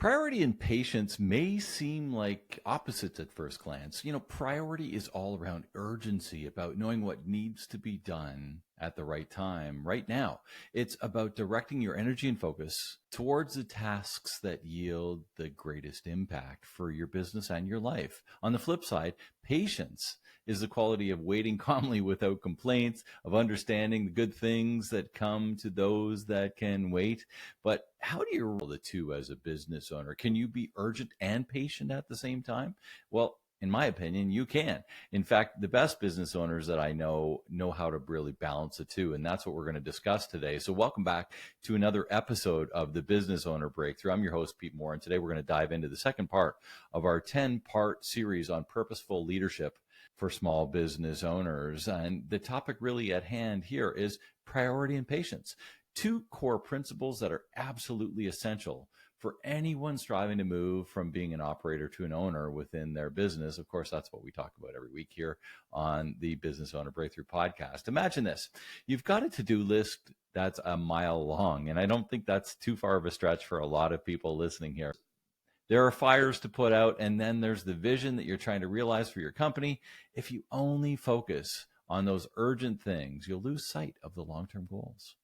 Priority and patience may seem like opposites at first glance. Priority is all around urgency, about knowing what needs to be done at the right time, right now. It's about directing your energy and focus towards the tasks that yield the greatest impact for your business and your life. On the flip side, patience is the quality of waiting calmly without complaints, of understanding the good things that come to those that can wait. But how do you roll the two as a business owner? Can you be urgent and patient at the same time? Well, in my opinion, you can. In fact, the best business owners that I know how to really balance the two. And that's what we're going to discuss today. So welcome back to another episode of the Business Owner Breakthrough. I'm your host, Pete Mohr, and today we're going to dive into the second part of our 10-part series on purposeful leadership for small business owners. And the topic really at hand here is priority and patience. Two core principles that are absolutely essential for anyone striving to move from being an operator to an owner within their business. Of course, that's what we talk about every week here on the Business Owner Breakthrough podcast. Imagine this. You've got a to-do list that's a mile long, and I don't think that's too far of a stretch for a lot of people listening here. There are fires to put out, and then there's the vision that you're trying to realize for your company. If you only focus on those urgent things, you'll lose sight of the long-term goals.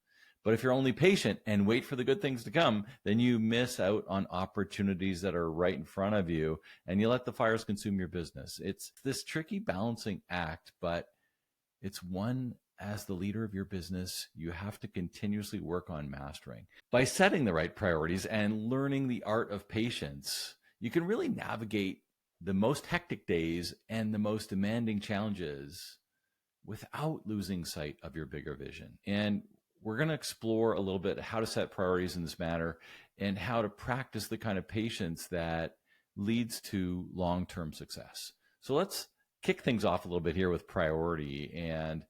But if you're only patient and wait for the good things to come, then you miss out on opportunities that are right in front of you, and you let the fires consume your business. It's this tricky balancing act, but it's one as the leader of your business, you have to continuously work on mastering. By setting the right priorities and learning the art of patience, you can really navigate the most hectic days and the most demanding challenges without losing sight of your bigger vision. And we're going to explore a little bit how to set priorities in this manner and how to practice the kind of patience that leads to long-term success. So let's kick things off a little bit here with priority. And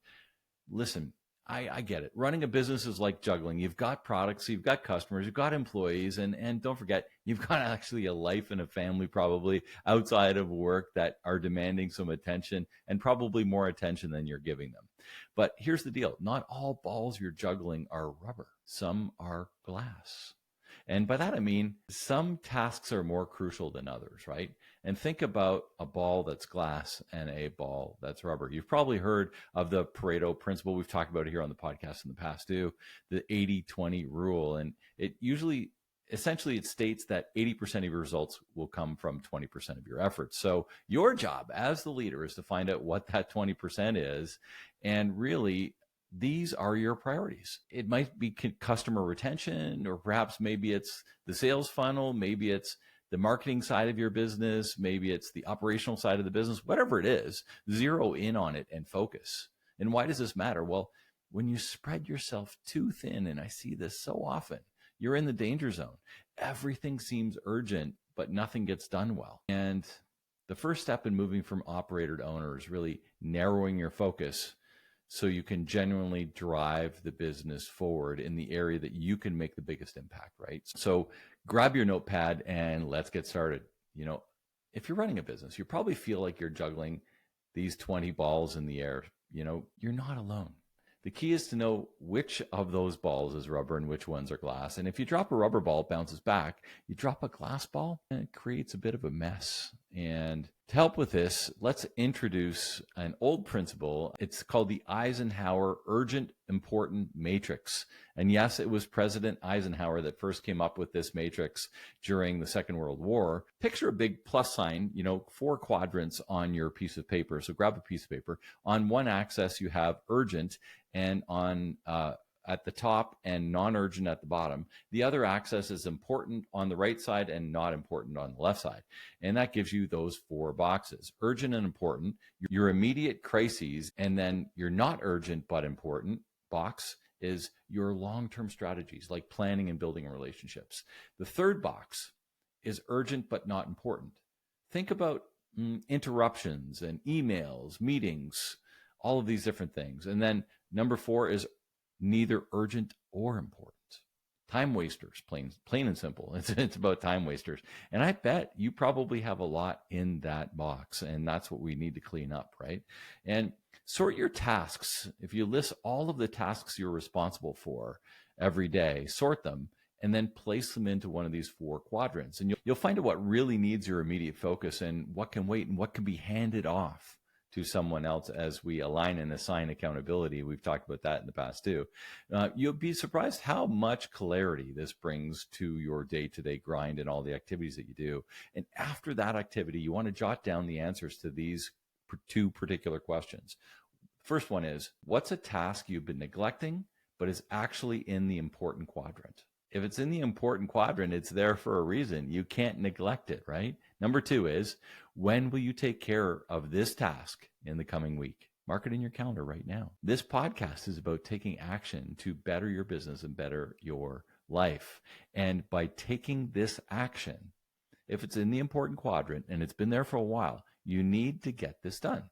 listen, I get it. Running a business is like juggling. You've got products, you've got customers, you've got employees, and don't forget, you've got actually a life and a family probably outside of work that are demanding some attention, and probably more attention than you're giving them. But here's the deal. Not all balls you're juggling are rubber. Some are glass. And by that, I mean, some tasks are more crucial than others, right? And think about a ball that's glass and a ball that's rubber. You've probably heard of the Pareto Principle. We've talked about it here on the podcast in the past too, the 80-20 rule. And it essentially it states that 80% of your results will come from 20% of your efforts. So your job as the leader is to find out what that 20% is, and really these are your priorities. It might be customer retention, or perhaps maybe it's the sales funnel, maybe it's the marketing side of your business, maybe it's the operational side of the business, whatever it is, zero in on it and focus. And why does this matter? Well, when you spread yourself too thin, and I see this so often, you're in the danger zone. Everything seems urgent, but nothing gets done well. And the first step in moving from operator to owner is really narrowing your focus so you can genuinely drive the business forward in the area that you can make the biggest impact, right? So grab your notepad and let's get started. If you're running a business, you probably feel like you're juggling these 20 balls in the air. You're not alone. The key is to know which of those balls is rubber and which ones are glass. And if you drop a rubber ball, it bounces back. You drop a glass ball, and it creates a bit of a mess. And to help with this, let's introduce an old principle. It's called the Eisenhower Urgent-Important Matrix. And yes, it was President Eisenhower that first came up with this matrix during the Second World War. Picture a big plus sign, 4 quadrants on your piece of paper. So grab a piece of paper. On one axis, you have urgent, and on at the top and non-urgent at the bottom. The other axis is important on the right side and not important on the left side. And that gives you those 4 boxes: urgent and important, your immediate crises, and then your not urgent but important box is your long-term strategies, like planning and building relationships. The third box is urgent but not important. Think about interruptions and emails, meetings, all of these different things. And then number 4 is neither urgent or important. Time wasters, plain and simple. It's about time wasters. And I bet you probably have a lot in that box, and that's what we need to clean up, right? And sort your tasks. If you list all of the tasks you're responsible for every day, sort them and then place them into one of these 4 quadrants. And you'll find out what really needs your immediate focus and what can wait and what can be handed off to someone else as we align and assign accountability. We've talked about that in the past too. You'll be surprised how much clarity this brings to your day-to-day grind and all the activities that you do. And after that activity, you want to jot down the answers to these 2 particular questions. First one is, what's a task you've been neglecting, but is actually in the important quadrant? If it's in the important quadrant, it's there for a reason. You can't neglect it, right? Number 2 is, when will you take care of this task in the coming week? Mark it in your calendar right now. This podcast is about taking action to better your business and better your life. And by taking this action, if it's in the important quadrant and it's been there for a while, you need to get this done.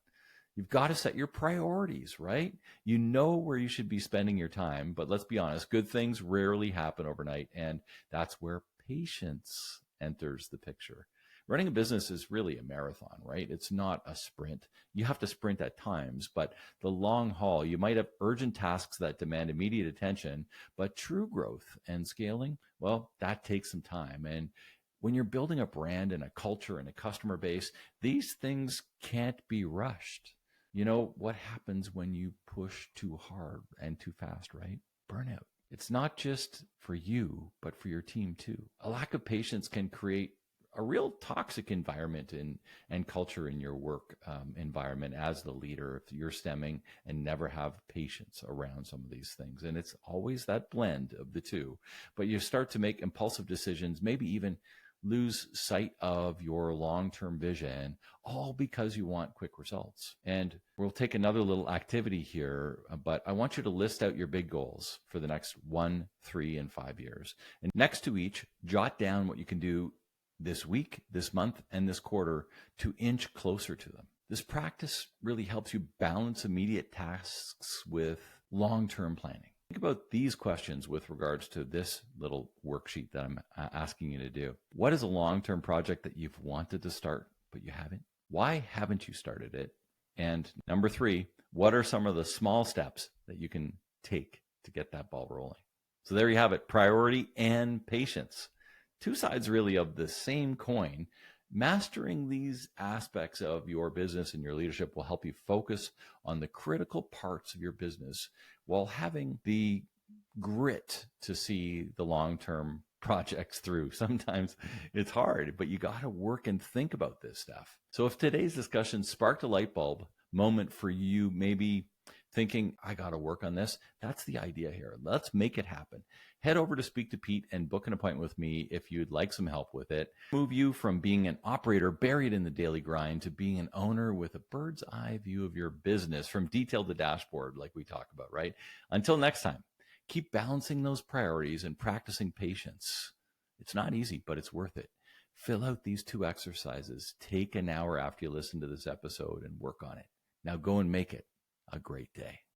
You've got to set your priorities, right? You know where you should be spending your time, but let's be honest, good things rarely happen overnight, and that's where patience enters the picture. Running a business is really a marathon, right? It's not a sprint. You have to sprint at times, but the long haul, you might have urgent tasks that demand immediate attention, but true growth and scaling, well, that takes some time. And when you're building a brand and a culture and a customer base, these things can't be rushed. You know what happens when you push too hard and too fast, right? Burnout. It's not just for you, but for your team too. A lack of patience can create a real toxic environment and culture in your work environment as the leader if you're stemming and never have patience around some of these things. And it's always that blend of the two. But you start to make impulsive decisions, maybe even lose sight of your long-term vision, all because you want quick results. And we'll take another little activity here, but I want you to list out your big goals for the next 1, 3, and 5 years. And next to each, jot down what you can do this week, this month, and this quarter to inch closer to them. This practice really helps you balance immediate tasks with long-term planning. Think about these questions with regards to this little worksheet that I'm asking you to do. What is a long-term project that you've wanted to start, but you haven't? Why haven't you started it? And number 3, what are some of the small steps that you can take to get that ball rolling? So there you have it, priority and patience. 2 sides really of the same coin. Mastering these aspects of your business and your leadership will help you focus on the critical parts of your business while having the grit to see the long-term projects through. Sometimes it's hard, but you got to work and think about this stuff. So if today's discussion sparked a light bulb moment for you, maybe thinking, I got to work on this, that's the idea here. Let's make it happen. Head over to Speak to Pete and book an appointment with me if you'd like some help with it. Move you from being an operator buried in the daily grind to being an owner with a bird's eye view of your business from detail to dashboard like we talk about, right? Until next time, keep balancing those priorities and practicing patience. It's not easy, but it's worth it. Fill out these 2 exercises. Take an hour after you listen to this episode and work on it. Now go and make it a great day.